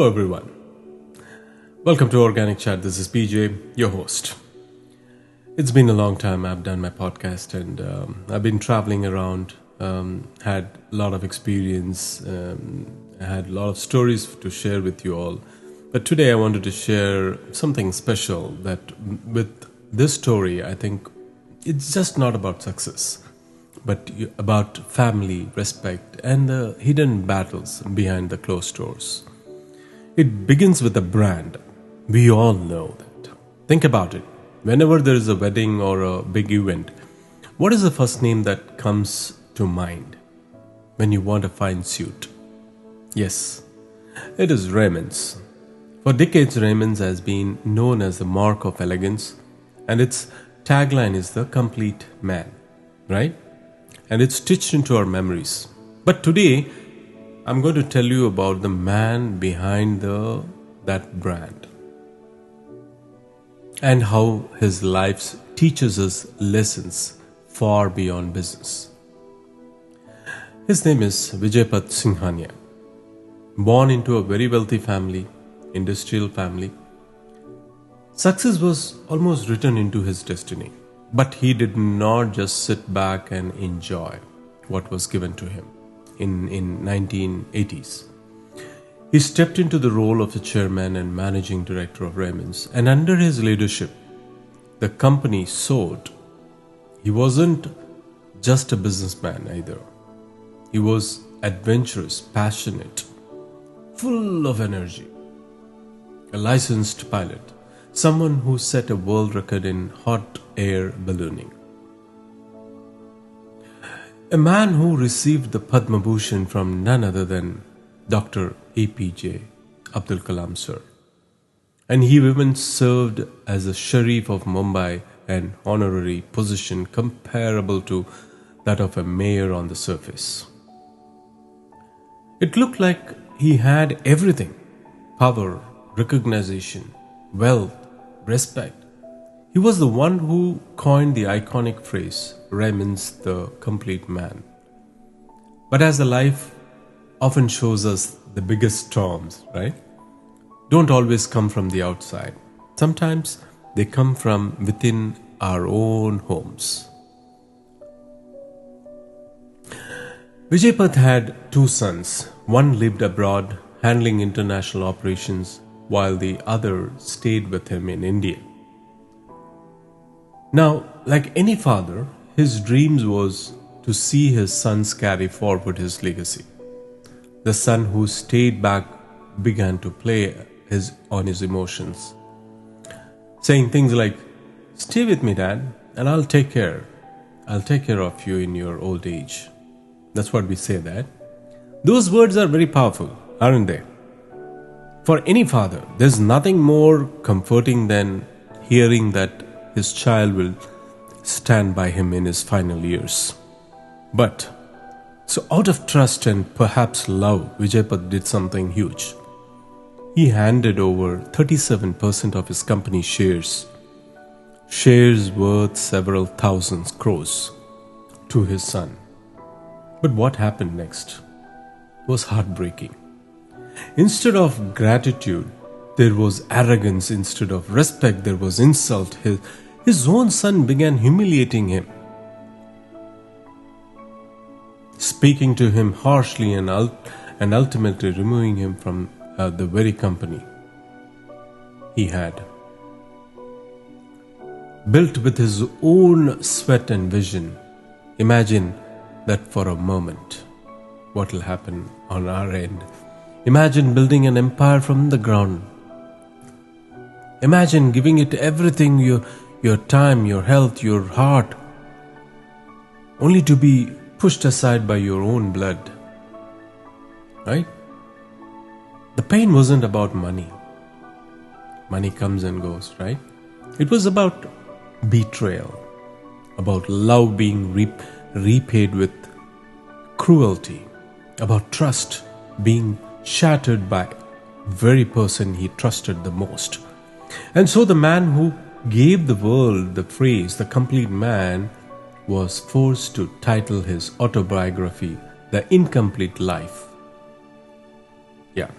Hello everyone. Welcome to Organic Chat. This is PJ, your host. It's been a long time I've done my podcast and I've been traveling around, had a lot of experience, I had a lot of stories to share with you all. But today I wanted to share something special that with this story, I think it's just not about success, but about family, respect, and the hidden battles behind the closed doors. It begins with a brand. We all know that. Think about it. Whenever there is a wedding or a big event, what is the first name that comes to mind when you want a fine suit? Yes, it is Raymonds. For decades, Raymonds has been known as the mark of elegance, and its tagline is the complete man, right? And it's stitched into our memories. But today, I'm going to tell you about the man behind that brand and how his life teaches us lessons far beyond business. His name is Vijaypat Singhania. Born into a very wealthy family, industrial family, success was almost written into his destiny. But he did not just sit back and enjoy what was given to him. In 1980s, he stepped into the role of the chairman and managing director of Raymonds, and under his leadership, the company soared. He wasn't just a businessman either. He was adventurous, passionate, full of energy, a licensed pilot, someone who set a world record in hot air ballooning. A man who received the Padma Bhushan from none other than Dr. APJ Abdul Kalam sir. And he even served as a Sharif of Mumbai, an honorary position comparable to that of a mayor on the surface. It looked like he had everything: power, recognition, wealth, respect. He was the one who coined the iconic phrase, Raymonds the complete man. But as the life often shows us, the biggest storms, right, don't always come from the outside. Sometimes they come from within our own homes. Vijaypat had two sons. One lived abroad, handling international operations, while the other stayed with him in India. Now, like any father, his dreams was to see his sons carry forward his legacy. The son who stayed back began to play on his emotions, saying things like, "Stay with me, Dad, and I'll take care of you in your old age." That's what we say that. Those words are very powerful, aren't they? For any father, there's nothing more comforting than hearing that his child will stand by him in his final years. But, so out of trust and perhaps love, Vijaypat did something huge. He handed over 37% of his company shares worth several thousand crores, to his son. But what happened next was heartbreaking. Instead of gratitude, there was arrogance. Instead of respect, there was insult. His own son began humiliating him, speaking to him harshly and ultimately removing him from the very company he had built with his own sweat and vision. Imagine that for a moment, what will happen on our end. Imagine building an empire from the ground. Imagine giving it everything, your time, your health, your heart, only to be pushed aside by your own blood. Right? The pain wasn't about money. Money comes and goes, right? It was about betrayal, about love being repaid with cruelty, about trust being shattered by very person he trusted the most. And so the man who gave the world the phrase, the complete man, was forced to title his autobiography, The Incomplete Life. Yeah.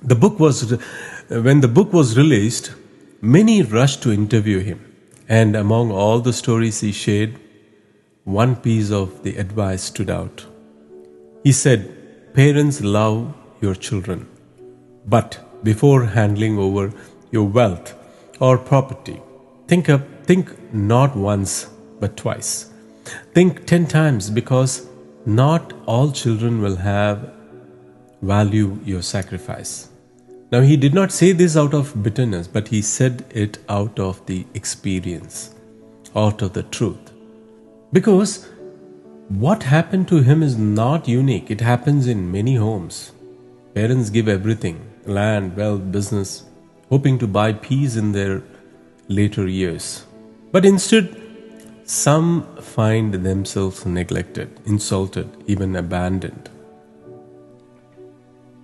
The book was when the book was released, many rushed to interview him, and among all the stories he shared, one piece of the advice stood out. He said, "Parents love your children, but before handing over your wealth or property, think not once but twice. Think 10 times, because not all children will have value your sacrifice." Now, he did not say this out of bitterness, but he said it out of the experience, out of the truth. Because what happened to him is not unique, it happens in many homes. Parents give everything, land, wealth, business, hoping to buy peace in their later years. But instead, some find themselves neglected, insulted, even abandoned.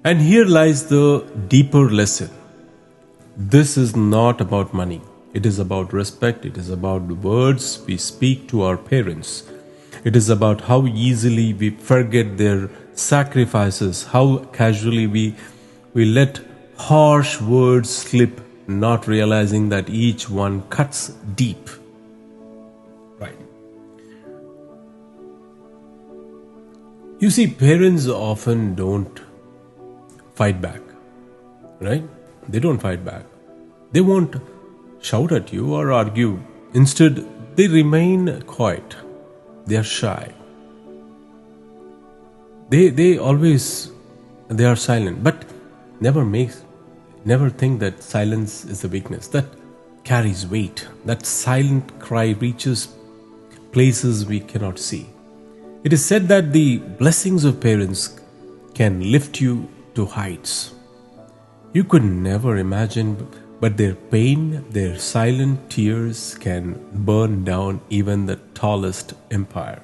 And here lies the deeper lesson. This is not about money. It is about respect. It is about the words we speak to our parents. It is about how easily we forget their sacrifices, how casually we let harsh words slip, not realizing that each one cuts deep. Right. You see, parents often don't fight back, right? They don't fight back. They won't shout at you or argue. Instead, they remain quiet. They are shy. They are silent, but never think that silence is a weakness. That carries weight. That silent cry reaches places we cannot see. It is said that the blessings of parents can lift you to heights you could never imagine, but their pain, their silent tears can burn down even the tallest empire.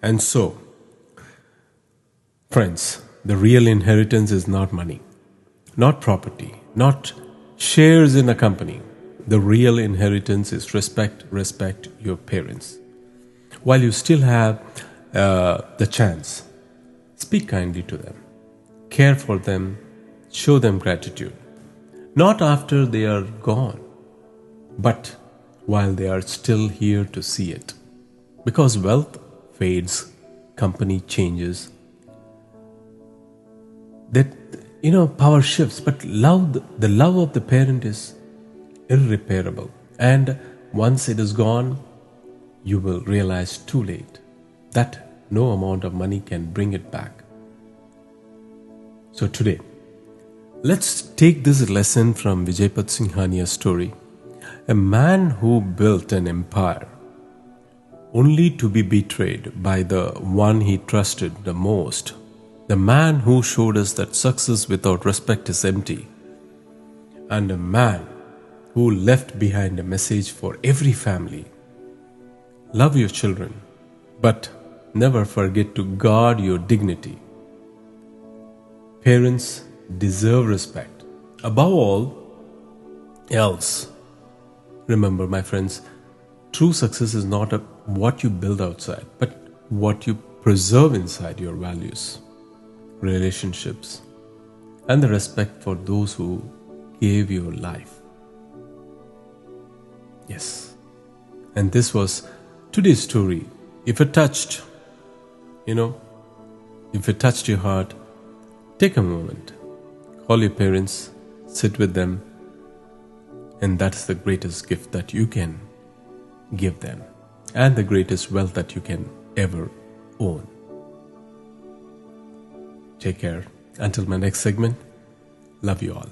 And so, friends, the real inheritance is not money, not property, not shares in a company. The real inheritance is respect. Respect your parents. While you still have the chance, speak kindly to them. Care for them, show them gratitude. Not after they are gone, but while they are still here to see it. Because wealth fades, company changes. Power shifts, but the love of the parent is irreparable. And once it is gone, you will realize too late that no amount of money can bring it back. So today, let's take this lesson from Vijaypat Singhania's story. A man who built an empire only to be betrayed by the one he trusted the most. The man who showed us that success without respect is empty. And a man who left behind a message for every family. Love your children, but never forget to guard your dignity. Parents deserve respect. Above all else, remember, my friends, true success is not what you build outside, but what you preserve inside your values, relationships, and the respect for those who gave your life. Yes. And this was today's story. If it touched your heart, take a moment, call your parents, sit with them, and that's the greatest gift that you can give them, and the greatest wealth that you can ever own. Take care. Until my next segment, love you all.